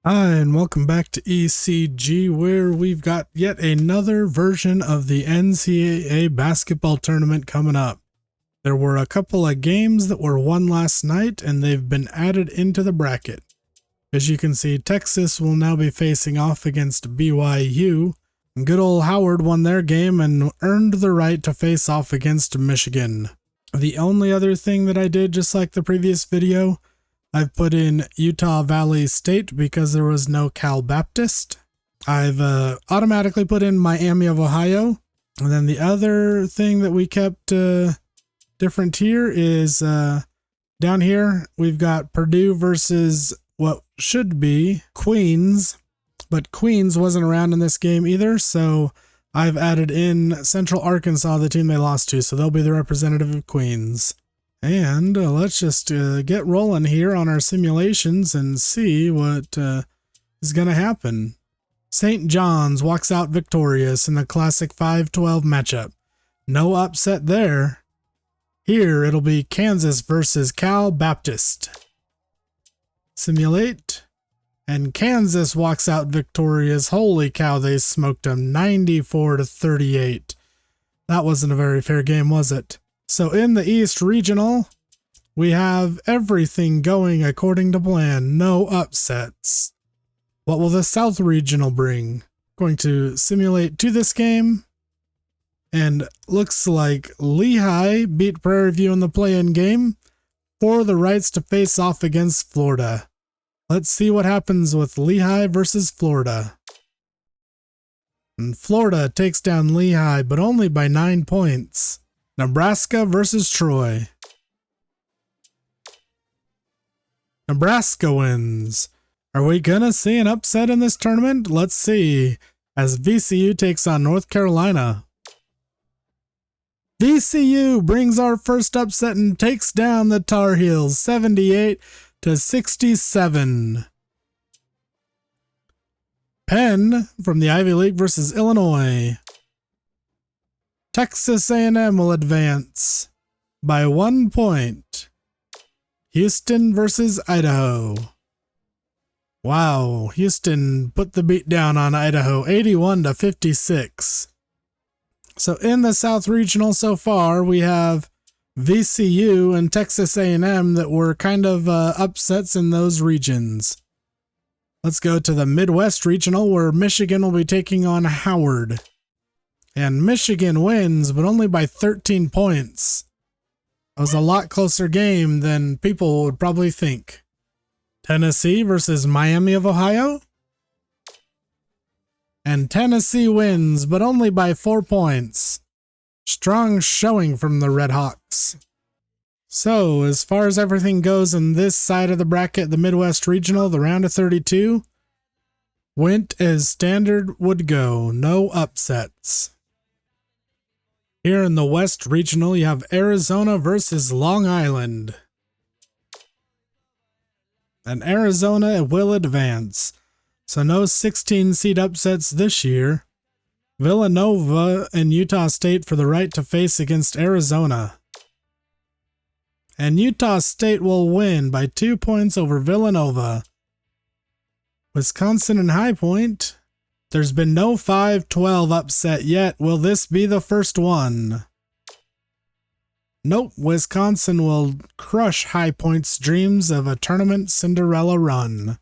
Hi, and welcome back to ECG, where we've got yet another version of the NCAA basketball tournament coming up. There were a couple of games that were won last night, and they've been added into the bracket. As you can see, Texas will now be facing off against BYU. Good old Howard won their game and earned the right to face off against Michigan. The only other thing that I did, just like the previous video, I've put in Utah Valley State because there was no Cal Baptist. I've automatically put in Miami of Ohio. And then the other thing that we kept different here is down here, we've got Purdue versus what should be Queens. But Queens wasn't around in this game either, so I've added in Central Arkansas, the team they lost to, so they'll be the representative of Queens. And let's just get rolling here on our simulations and see what is going to happen. St. John's walks out victorious in the classic 5-12 matchup. No upset there. Here it'll be Kansas versus Cal Baptist. Simulate. And Kansas walks out victorious. Holy cow, they smoked them 94-38. That wasn't a very fair game, was it? So in the East Regional, we have everything going according to plan. No upsets. What will the South Regional bring? Going to simulate to this game. And looks like Lehigh beat Prairie View in the play-in game for the rights to face off against Florida. Let's see what happens with Lehigh versus Florida. And Florida takes down Lehigh, but only by 9 points. Nebraska versus Troy. Nebraska wins. Are we gonna see an upset in this tournament? Let's see. As VCU takes on North Carolina. VCU brings our first upset and takes down the Tar Heels 78-67. Penn from the Ivy League versus Illinois. Texas A&M will advance by 1 point. Houston versus Idaho. Wow, Houston put the beat down on Idaho 81-56. So in the South Regional so far, we have VCU and Texas A&M that were kind of upsets in those regions. Let's go to the Midwest Regional, where Michigan will be taking on Howard. And Michigan wins, but only by 13 points. It was a lot closer game than people would probably think. Tennessee versus Miami of Ohio. And Tennessee wins, but only by 4 points. Strong showing from the Red Hawks. So, as far as everything goes in this side of the bracket, the Midwest Regional, the round of 32, went as standard would go. No upsets. Here in the West Regional, you have Arizona versus Long Island. And Arizona will advance. So no 16-seed upsets this year. Villanova and Utah State for the right to face against Arizona. And Utah State will win by 2 points over Villanova. Wisconsin and High Point. There's been no 5-12 upset yet. Will this be the first one? Nope, Wisconsin will crush High Point's dreams of a tournament Cinderella run.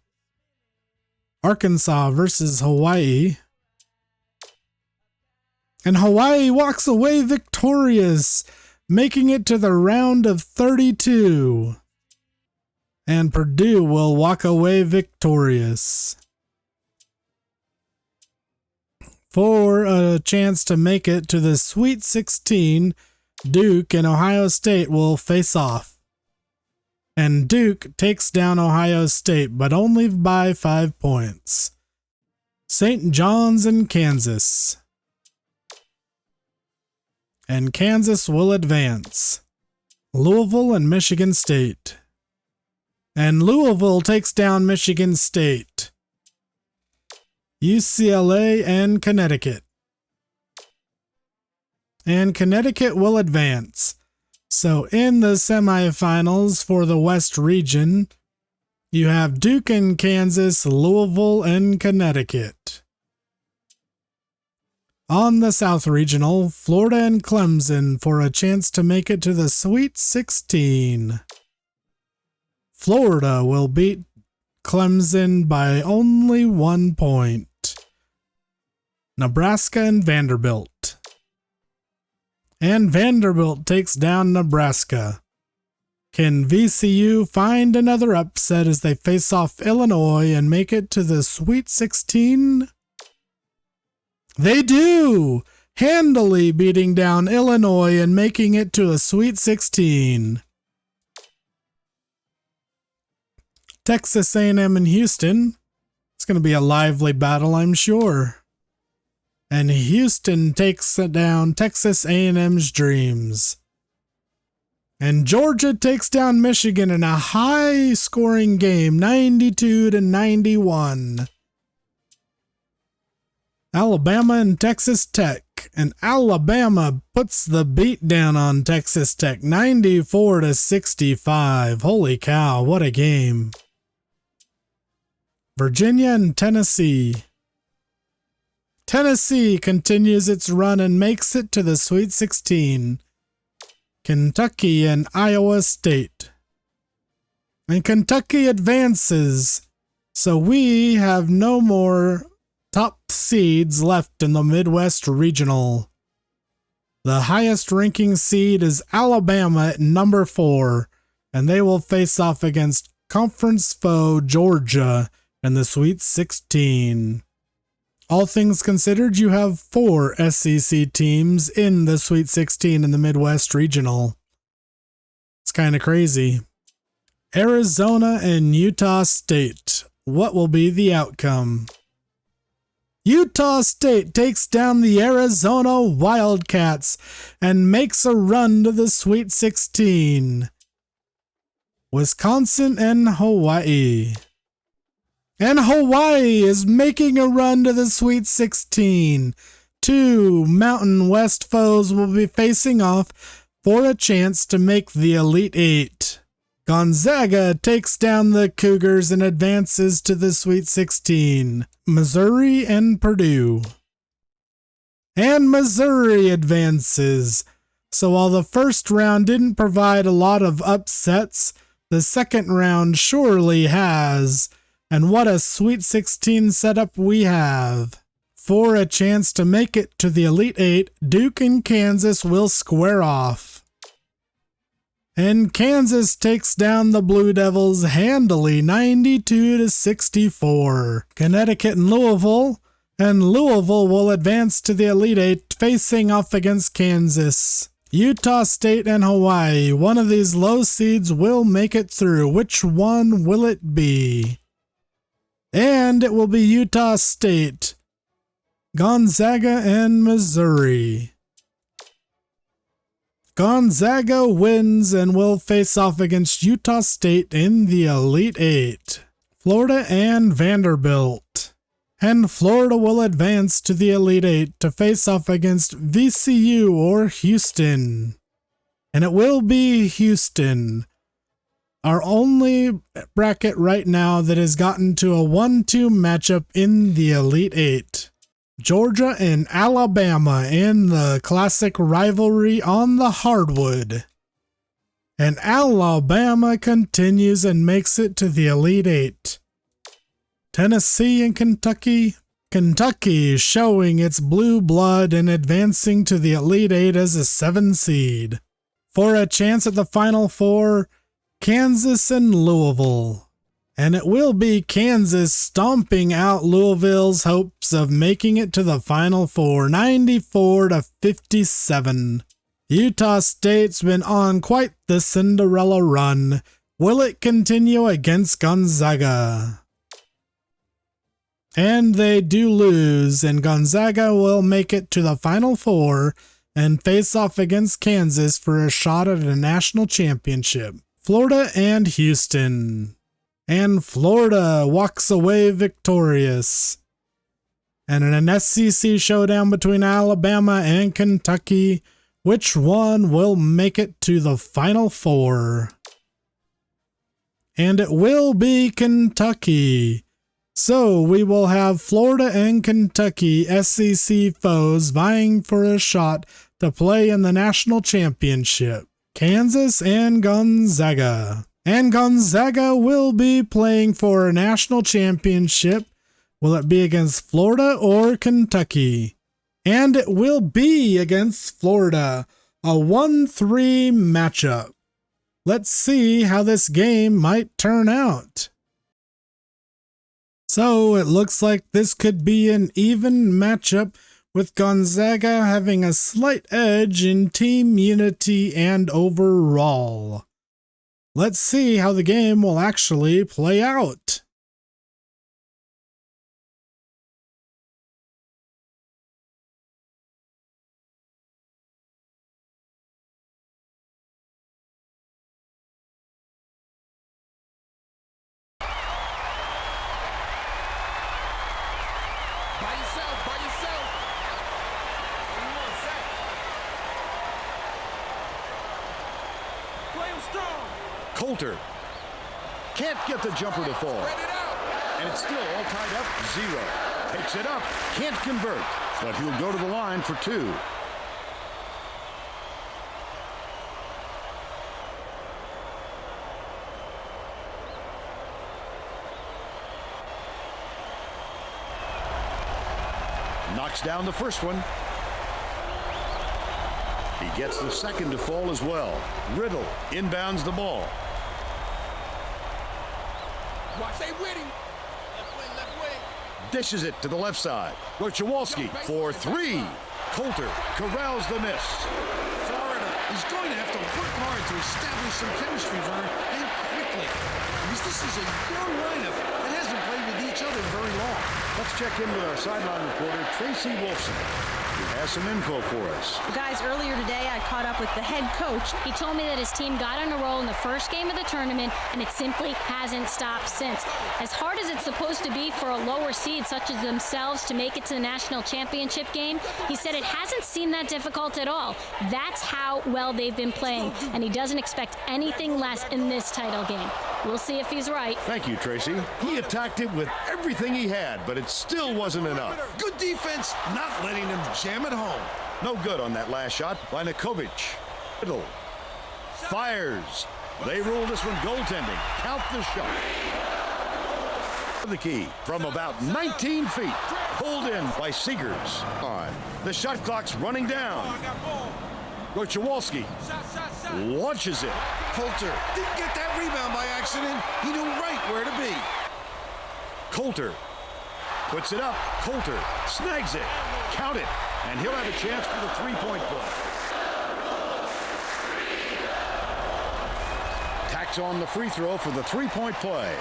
Arkansas versus Hawaii. And Hawaii walks away victorious, making it to the round of 32. And Purdue will walk away victorious for a chance to make it to the Sweet 16. Duke and Ohio State will face off. And Duke takes down Ohio State, but only by 5 points. St. John's and Kansas. And Kansas will advance. Louisville and Michigan State. And Louisville takes down Michigan State. UCLA and Connecticut. And Connecticut will advance. So in the semifinals for the West region, You have Duke and Kansas, Louisville and Connecticut. On the South Regional, Florida and Clemson for a chance to make it to the Sweet 16. Florida will beat Clemson by only 1 point. Nebraska and Vanderbilt. And Vanderbilt takes down Nebraska. Can VCU find another upset as they face off Illinois and make it to the Sweet 16? They do! Handily beating down Illinois and making it to a Sweet 16. Texas A&M and Houston. It's going to be a lively battle, I'm sure. And Houston takes down Texas A&M's Dreams. And Georgia takes down Michigan in a high-scoring game, 92-91. Alabama and Texas Tech. And Alabama puts the beat down on Texas Tech, 94-65. Holy cow, what a game. Virginia and Tennessee. Tennessee continues its run and makes it to the Sweet 16. Kentucky and Iowa State. And Kentucky advances, so we have no more top seeds left in the Midwest Regional. The highest ranking seed is Alabama at number 4, and they will face off against conference foe Georgia in the Sweet 16. All things considered, you have 4 SEC teams in the Sweet 16 in the Midwest Regional. It's kind of crazy. Arizona and Utah State. What will be the outcome? Utah State takes down the Arizona Wildcats and makes a run to the Sweet 16. Wisconsin and Hawaii. And Hawaii is making a run to the Sweet 16. 2 Mountain West foes will be facing off for a chance to make the Elite 8. Gonzaga takes down the Cougars and advances to the Sweet 16. Missouri and Purdue. And Missouri advances. So while the first round didn't provide a lot of upsets, the second round surely has. And what a Sweet 16 setup we have. For a chance to make it to the Elite 8, Duke and Kansas will square off. And Kansas takes down the Blue Devils handily, 92-64. Connecticut and Louisville will advance to the Elite 8, facing off against Kansas. Utah State and Hawaii, one of these low seeds will make it through. Which one will it be? And it will be Utah State, Gonzaga, and Missouri. Gonzaga wins and will face off against Utah State in the Elite 8. Florida and Vanderbilt. And Florida will advance to the Elite 8 to face off against VCU or Houston. And it will be Houston. Our only bracket right now that has gotten to a 1-2 matchup in the Elite 8. Georgia and Alabama in the classic rivalry on the hardwood. And Alabama continues and makes it to the Elite 8. Tennessee and Kentucky. Kentucky showing its blue blood and advancing to the Elite 8 as a 7 seed. For a chance at the Final Four, Kansas and Louisville. And it will be Kansas stomping out Louisville's hopes of making it to the Final Four, 94-57. Utah State's been on quite the Cinderella run. Will it continue against Gonzaga? And they do lose, and Gonzaga will make it to the Final Four and face off against Kansas for a shot at a national championship. Florida and Houston. And Florida walks away victorious. And in an SEC showdown between Alabama and Kentucky, which one will make it to the Final Four? and it will be Kentucky. So we will have Florida and Kentucky SEC foes vying for a shot to play in the national championship. Kansas and Gonzaga. And Gonzaga will be playing for a national championship. Will it be against Florida or Kentucky? And it will be against Florida. A 1-3 matchup. Let's see how this game might turn out. So it looks like this could be an even matchup, with Gonzaga having a slight edge in team unity and overall. Let's see how the game will actually play out. Coulter can't get the jumper to fall. And it's still all tied up, 0. Takes it up, can't convert, but he'll go to the line for 2. Knocks down the first one. He gets the second to fall as well. Riddle inbounds the ball. Watch they winning. Left wing. Dishes it to the left side. Wojciechowski for 3. Coulter corrals the miss. Florida is going to have to work hard to establish some chemistry, Vern, and quickly. Because this is a young lineup that hasn't played with each other very long. Let's check in with our sideline reporter, Tracy Wolfson, who has some info for us. Guys, earlier today I caught up with the head coach. He told me that his team got on a roll in the first game of the tournament, and it simply hasn't stopped since. As hard as it's supposed to be for a lower seed such as themselves to make it to the national championship game, he said it hasn't seemed that difficult at all. That's how well they've been playing, and he doesn't expect anything less in this title game. We'll see if he's right. Thank you, Tracy. He attacked it with everything he had, but it still wasn't enough. Good defense, not letting them jam it home. No good on that last shot by Nikovic. Riddle fires. They rule this one goaltending. Count the shot. The key from about 19 feet. Pulled in by Seegers. The shot clock's running down. Wojciechowski launches it. Coulter didn't get that rebound by accident. He knew right where to be. Coulter puts it up. Coulter snags it. Count it. And he'll have a chance for the three-point play. Tacks on the free throw for the three-point play.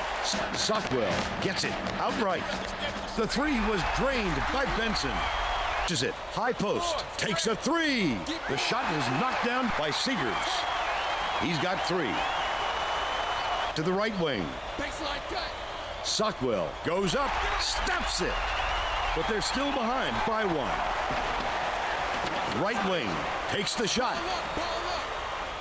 Sockwell gets it outright. The three was drained by Benson. Is it high post, takes a 3. The shot was knocked down by Seegers. He's got 3. To the right wing. Sockwell goes up, steps it, but they're still behind by 1. Right wing takes the shot.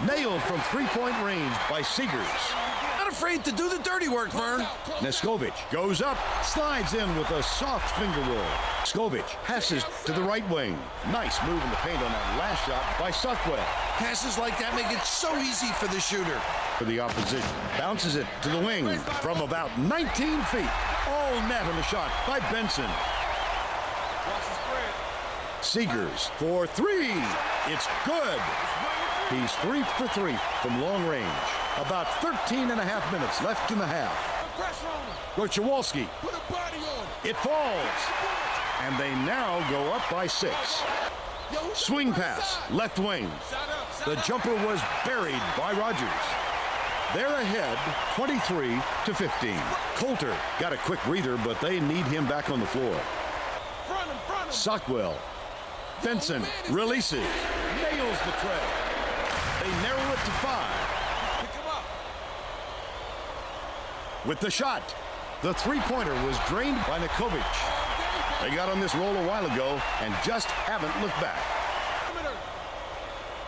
Nailed from three-point range by Seegers. Not afraid to do the dirty work, Vern. Neskovic goes up, slides in with a soft finger roll. Skovic passes to the right wing. Nice move in the paint on that last shot by Sockwell. Passes like that make it so easy for the shooter. For the opposition, bounces it to the wing from about 19 feet. All net on the shot by Benson. Seegers for 3. It's good. He's 3 for 3 from long range. About 13 and a half minutes left in the half. Wojciechowski. It falls. And they now go up by 6. Swing pass, left wing. The jumper was buried by Rogers. They're ahead 23-15. Coulter got a quick breather, but they need him back on the floor. Sockwell. Benson releases. Nails the tray. They narrow it to 5. With the shot, the three-pointer was drained by Nikovic. They got on this roll a while ago and just haven't looked back.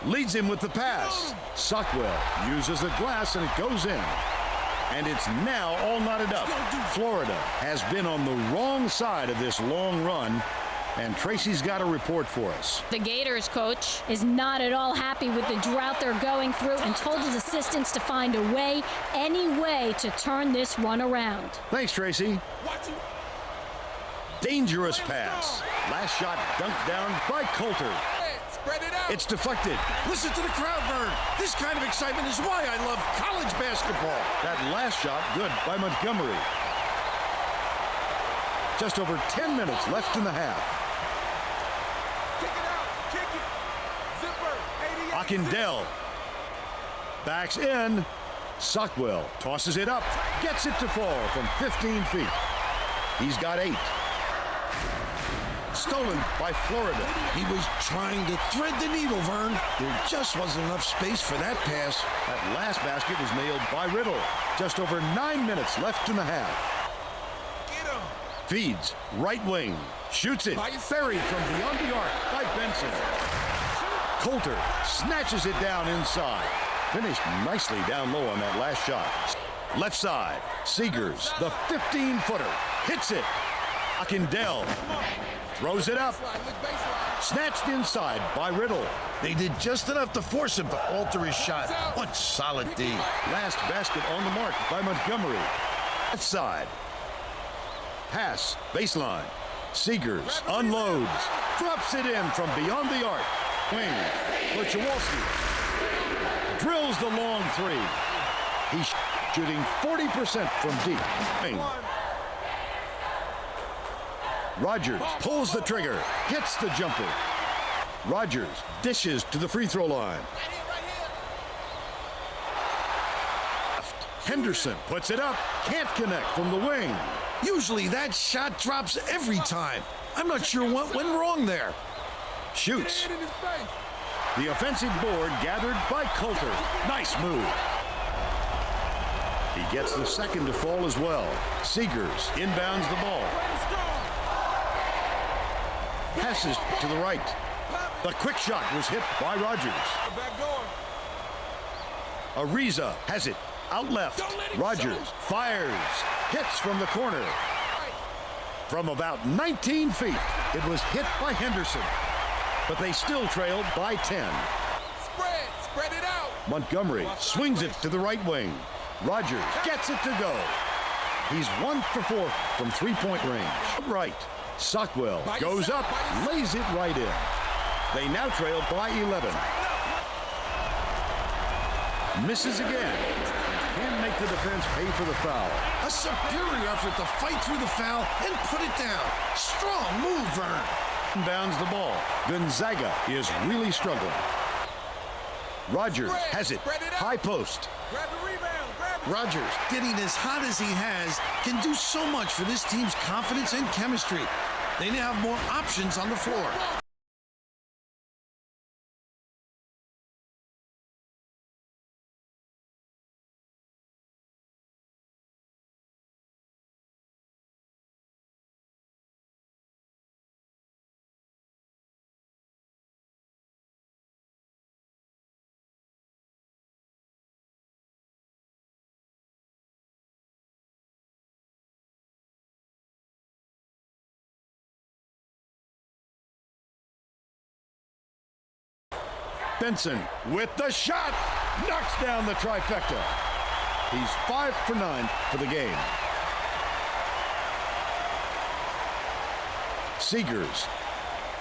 Leads him with the pass. Sockwell uses the glass and it goes in. and it's now all knotted up. Florida has been on the wrong side of this long run, and Tracy's got a report for us. The Gators coach is not at all happy with the drought they're going through and told his assistants to find a way, any way, to turn this run around. Thanks, Tracy. Dangerous pass. Last shot dunked down by Coulter. Spread it out. It's deflected. Listen to the crowd, Vern. This kind of excitement is why I love college basketball. That last shot good by Montgomery. Just over 10 minutes left in the half. Akindele backs in. Sockwell tosses it up, gets it to fall from 15 feet. He's got 8. Stolen by Florida. He was trying to thread the needle, Vern. There just wasn't enough space for that pass. That last basket was nailed by Riddle. Just over 9 minutes left in the half. Feeds right wing. Shoots it. Buried from beyond the arc by Benson. Coulter snatches it down inside. Finished nicely down low on that last shot. Left side. Seegers, the 15-footer. Hits it. Akindele throws it up. Snatched inside by Riddle. They did just enough to force him to alter his shot. What solid D. Last basket on the mark by Montgomery. Left side. Pass. Baseline. Seegers unloads. Drops it in from beyond the arc. Wing. Wojciechowski drills the long 3. He's shooting 40% from deep. Wing. Rogers pulls the trigger, hits the jumper. Rogers dishes to the free throw line. Henderson puts it up, can't connect from the wing. Usually that shot drops every time. I'm not sure what went wrong there. Shoots. The offensive board gathered by Coulter. Nice move. He gets the second to fall as well. Seegers inbounds the ball. Passes to the right. The quick shot was hit by Rogers. Ariza has it. Out left. Rogers fires. Hits from the corner. From about 19 feet, it was hit by Henderson. But they still trailed by 10. Spread it out. Montgomery swings it to the right wing. Rogers gets it to go. He's 1 for 4 from three-point range. Right. Sockwell goes up, lays it right in. They now trail by 11. Misses again. Can't make the defense pay for the foul. A superior effort to fight through the foul and put it down. Strong move, Vern. Inbounds the ball. Gonzaga is really struggling. Rogers has it. High post. Rogers, getting as hot as he has, can do so much for this team's confidence and chemistry. They now have more options on the floor. Benson with the shot. Knocks down the trifecta. He's 5 for 9 for the game. Seegers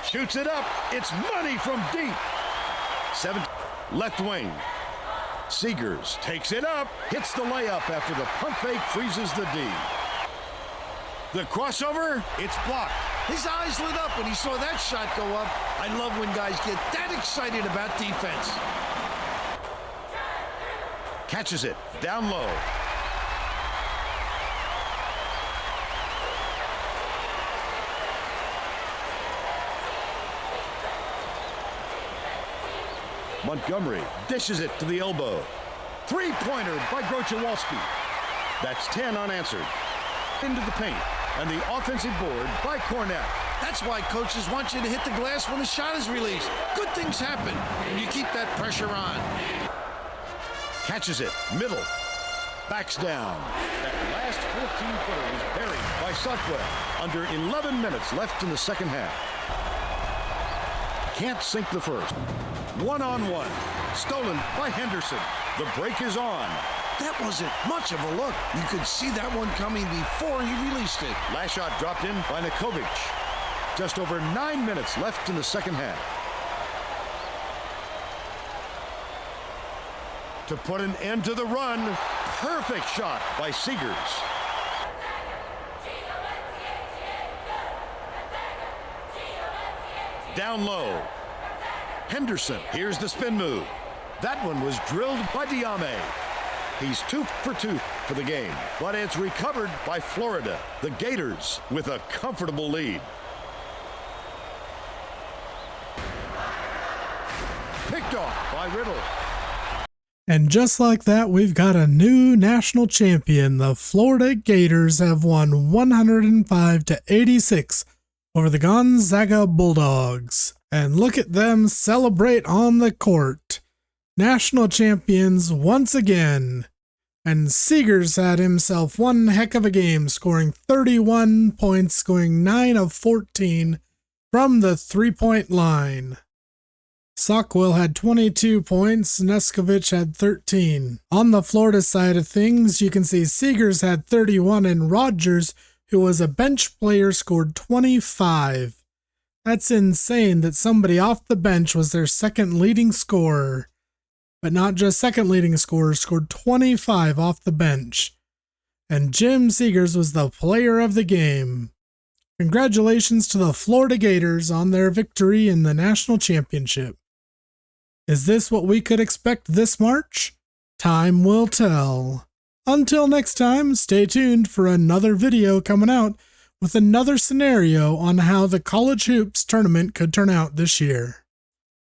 shoots it up. It's money from deep. 7 left wing. Seegers takes it up. Hits the layup after the pump fake freezes the D. The crossover, it's blocked. His eyes lit up when he saw that shot go up. I love when guys get that excited about defense. Catches it down low. Montgomery dishes it to the elbow. Three-pointer by Wojciechowski. That's 10 unanswered. Into the paint. And the offensive board by Cornette. That's why coaches want you to hit the glass when the shot is released. Good things happen when you keep that pressure on. Catches it. Middle. backs down. That last 14-footer was buried by Sotwell. Under 11 minutes left in the second half. Can't sink the first. One-on-one. Stolen by Henderson. The break is on. That wasn't much of a look. You could see that one coming before he released it. Last shot dropped in by Nikovic. Just over 9 minutes left in the second half. To put an end to the run, perfect shot by Seegers. Down low. Henderson, here's the spin move. That one was drilled by Diame. He's 2 for 2 for the game, but it's recovered by Florida. The Gators with a comfortable lead. Picked off by Riddle. And just like that, we've got a new national champion. The Florida Gators have won 105-86 over the Gonzaga Bulldogs. And look at them celebrate on the court. National champions once again. And Seegers had himself one heck of a game, scoring 31 points, scoring 9 of 14 from the three-point line. Sockwell had 22 points, Neskovic had 13. On the Florida side of things, you can see Seegers had 31 and Rogers, who was a bench player, scored 25. That's insane that somebody off the bench was their second leading scorer. But not just second leading scorer, scored 25 off the bench. And Jim Seegers was the player of the game. Congratulations to the Florida Gators on their victory in the national championship. Is this what we could expect this March? Time will tell. Until next time, stay tuned for another video coming out with another scenario on how the college hoops tournament could turn out this year.